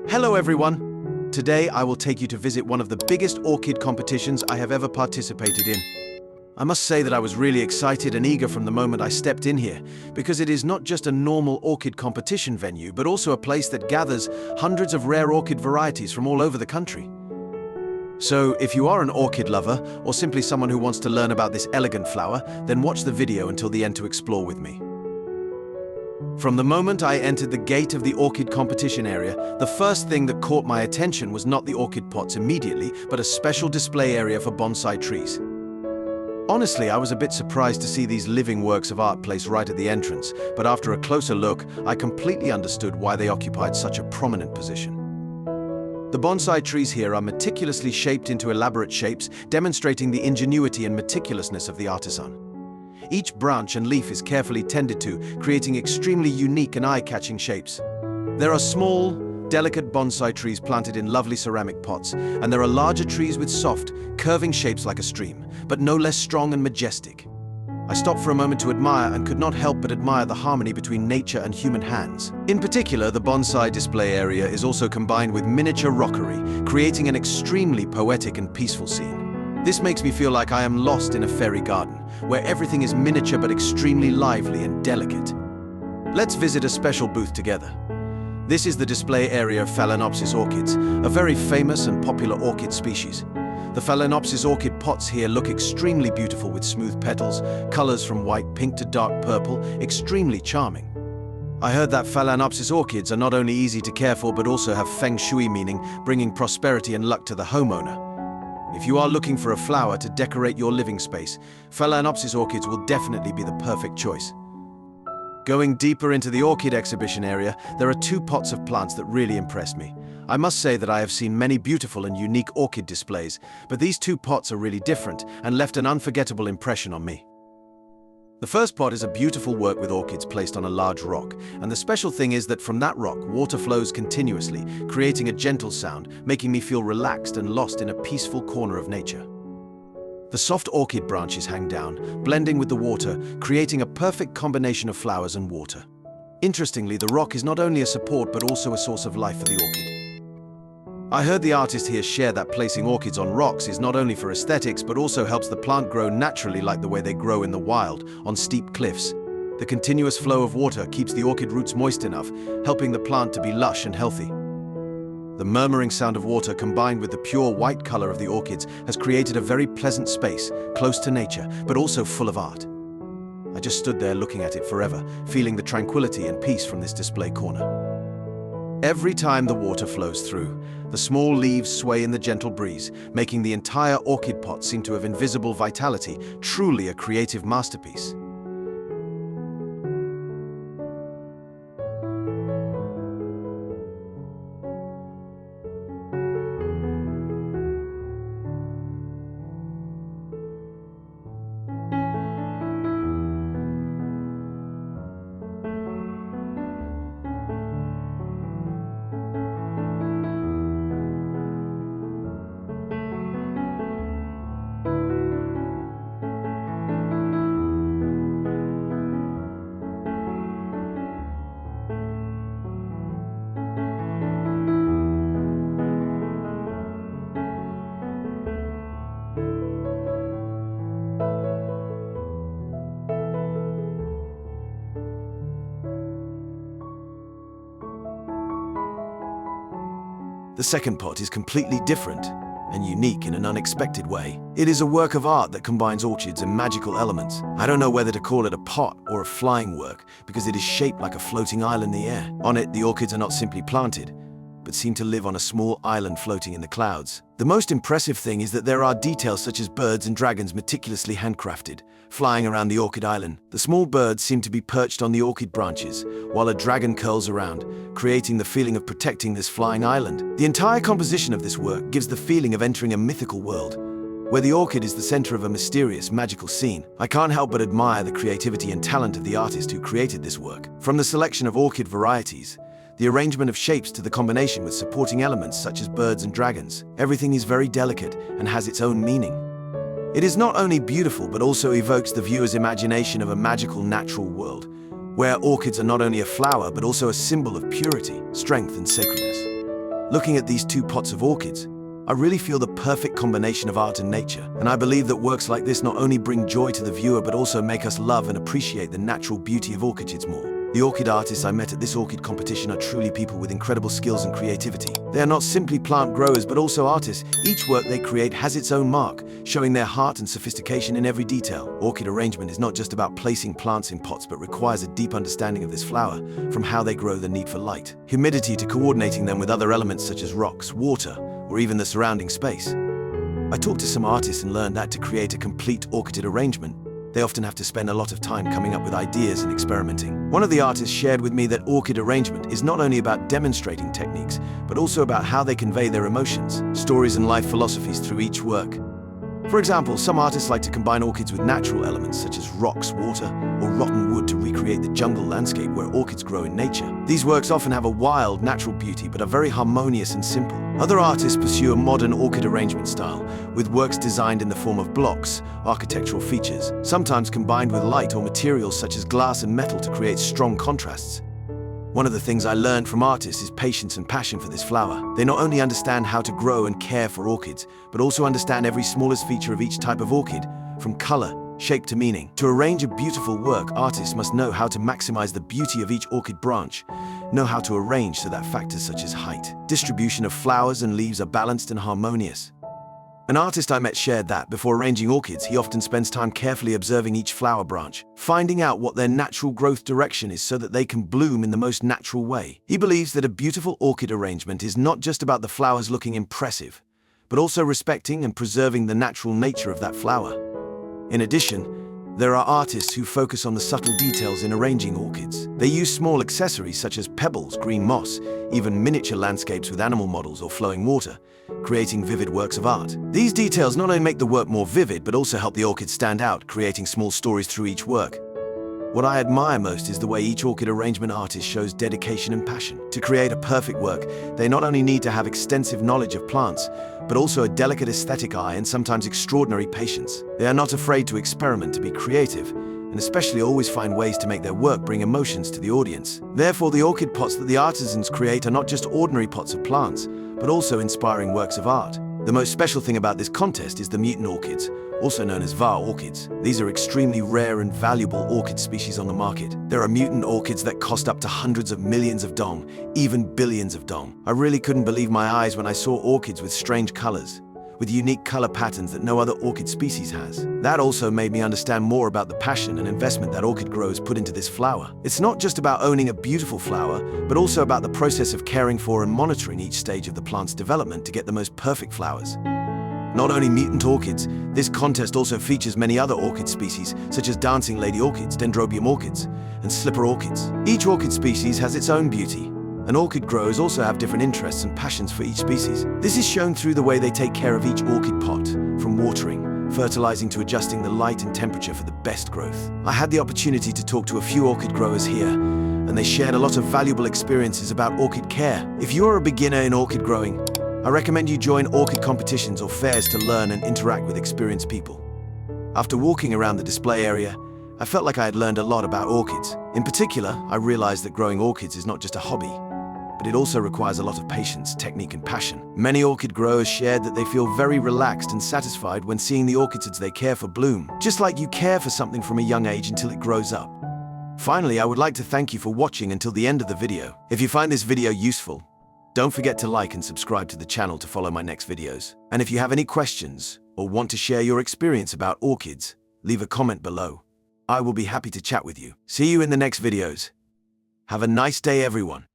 Hello everyone! Today I will take you to visit one of the biggest orchid competitions I have ever participated in. I must say that I was really excited and eager from the moment I stepped in here, because it is not just a normal orchid competition venue, but also a place that gathers hundreds of rare orchid varieties from all over the country. So, if you are an orchid lover, or simply someone who wants to learn about this elegant flower, then watch the video until the end to explore with me. From the moment I entered the gate of the orchid competition area, the first thing that caught my attention was not the orchid pots immediately, but a special display area for bonsai trees. Honestly, I was a bit surprised to see these living works of art placed right at the entrance, but after a closer look, I completely understood why they occupied such a prominent position. The bonsai trees here are meticulously shaped into elaborate shapes, demonstrating the ingenuity and meticulousness of the artisan. Each branch and leaf is carefully tended to, creating extremely unique and eye-catching shapes. There are small, delicate bonsai trees planted in lovely ceramic pots, and there are larger trees with soft, curving shapes like a stream, but no less strong and majestic. I stopped for a moment to admire and could not help but admire the harmony between nature and human hands. In particular, the bonsai display area is also combined with miniature rockery, creating an extremely poetic and peaceful scene. This makes me feel like I am lost in a fairy garden, where everything is miniature but extremely lively and delicate. Let's visit a special booth together. This is the display area of Phalaenopsis orchids, a very famous and popular orchid species. The Phalaenopsis orchid pots here look extremely beautiful with smooth petals, colors from white pink to dark purple, extremely charming. I heard that Phalaenopsis orchids are not only easy to care for but also have feng shui meaning, bringing prosperity and luck to the homeowner. If you are looking for a flower to decorate your living space, Phalaenopsis orchids will definitely be the perfect choice. Going deeper into the orchid exhibition area, there are two pots of plants that really impressed me. I must say that I have seen many beautiful and unique orchid displays, but these two pots are really different and left an unforgettable impression on me. The first pot is a beautiful work with orchids placed on a large rock, and the special thing is that from that rock, water flows continuously, creating a gentle sound, making me feel relaxed and lost in a peaceful corner of nature. The soft orchid branches hang down, blending with the water, creating a perfect combination of flowers and water. Interestingly, the rock is not only a support but also a source of life for the orchid. I heard the artist here share that placing orchids on rocks is not only for aesthetics but also helps the plant grow naturally like the way they grow in the wild, on steep cliffs. The continuous flow of water keeps the orchid roots moist enough, helping the plant to be lush and healthy. The murmuring sound of water combined with the pure white color of the orchids has created a very pleasant space, close to nature, but also full of art. I just stood there looking at it forever, feeling the tranquility and peace from this display corner. Every time the water flows through, the small leaves sway in the gentle breeze, making the entire orchid pot seem to have invisible vitality, truly a creative masterpiece. The second pot is completely different and unique in an unexpected way. It is a work of art that combines orchids and magical elements. I don't know whether to call it a pot or a flying work because it is shaped like a floating island in the air. On it, the orchids are not simply planted, but seem to live on a small island floating in the clouds. The most impressive thing is that there are details such as birds and dragons meticulously handcrafted, flying around the orchid island. The small birds seem to be perched on the orchid branches, while a dragon curls around, creating the feeling of protecting this flying island. The entire composition of this work gives the feeling of entering a mythical world, where the orchid is the center of a mysterious, magical scene. I can't help but admire the creativity and talent of the artist who created this work. From the selection of orchid varieties, the arrangement of shapes to the combination with supporting elements such as birds and dragons, everything is very delicate and has its own meaning. It is not only beautiful but also evokes the viewer's imagination of a magical natural world, where orchids are not only a flower but also a symbol of purity, strength and sacredness. Looking at these two pots of orchids, I really feel the perfect combination of art and nature, and I believe that works like this not only bring joy to the viewer but also make us love and appreciate the natural beauty of orchids more. The orchid artists I met at this orchid competition are truly people with incredible skills and creativity. They are not simply plant growers but also artists. Each work they create has its own mark, showing their heart and sophistication in every detail. Orchid arrangement is not just about placing plants in pots but requires a deep understanding of this flower, from how they grow, the need for light, humidity to coordinating them with other elements such as rocks, water, or even the surrounding space. I talked to some artists and learned that to create a complete orchid arrangement, they often have to spend a lot of time coming up with ideas and experimenting. One of the artists shared with me that orchid arrangement is not only about demonstrating techniques, but also about how they convey their emotions, stories and life philosophies through each work. For example, some artists like to combine orchids with natural elements such as rocks, water, or rotten wood to recreate the jungle landscape where orchids grow in nature. These works often have a wild, natural beauty but are very harmonious and simple. Other artists pursue a modern orchid arrangement style, with works designed in the form of blocks, architectural features, sometimes combined with light or materials such as glass and metal to create strong contrasts. One of the things I learned from artists is patience and passion for this flower. They not only understand how to grow and care for orchids, but also understand every smallest feature of each type of orchid, from color, shape to meaning. To arrange a beautiful work, artists must know how to maximize the beauty of each orchid branch, know how to arrange so that factors such as height, distribution of flowers and leaves are balanced and harmonious. An artist I met shared that, before arranging orchids, he often spends time carefully observing each flower branch, finding out what their natural growth direction is so that they can bloom in the most natural way. He believes that a beautiful orchid arrangement is not just about the flowers looking impressive, but also respecting and preserving the natural nature of that flower. In addition, there are artists who focus on the subtle details in arranging orchids. They use small accessories such as pebbles, green moss, even miniature landscapes with animal models or flowing water, creating vivid works of art. These details not only make the work more vivid but also help the orchid stand out, creating small stories through each work. What I admire most is the way each orchid arrangement artist shows dedication and passion. To create a perfect work, they not only need to have extensive knowledge of plants, but also a delicate aesthetic eye and sometimes extraordinary patience. They are not afraid to experiment, to be creative, and especially always find ways to make their work bring emotions to the audience. Therefore, the orchid pots that the artisans create are not just ordinary pots of plants, but also inspiring works of art. The most special thing about this contest is the mutant orchids, also known as var orchids. These are extremely rare and valuable orchid species on the market. There are mutant orchids that cost up to hundreds of millions of dong, even billions of dong. I really couldn't believe my eyes when I saw orchids with strange colors, with unique color patterns that no other orchid species has. That also made me understand more about the passion and investment that orchid growers put into this flower. It's not just about owning a beautiful flower, but also about the process of caring for and monitoring each stage of the plant's development to get the most perfect flowers. Not only mutant orchids, this contest also features many other orchid species, such as dancing lady orchids, dendrobium orchids, and slipper orchids. Each orchid species has its own beauty, and orchid growers also have different interests and passions for each species. This is shown through the way they take care of each orchid pot, from watering, fertilizing to adjusting the light and temperature for the best growth. I had the opportunity to talk to a few orchid growers here, and they shared a lot of valuable experiences about orchid care. If you are a beginner in orchid growing, I recommend you join orchid competitions or fairs to learn and interact with experienced people. After walking around the display area, I felt like I had learned a lot about orchids. In particular, I realized that growing orchids is not just a hobby, but it also requires a lot of patience, technique, and passion. Many orchid growers shared that they feel very relaxed and satisfied when seeing the orchids they care for bloom, just like you care for something from a young age until it grows up. Finally, I would like to thank you for watching until the end of the video. If you find this video useful, don't forget to like and subscribe to the channel to follow my next videos. And if you have any questions or want to share your experience about orchids, leave a comment below. I will be happy to chat with you. See you in the next videos. Have a nice day, everyone.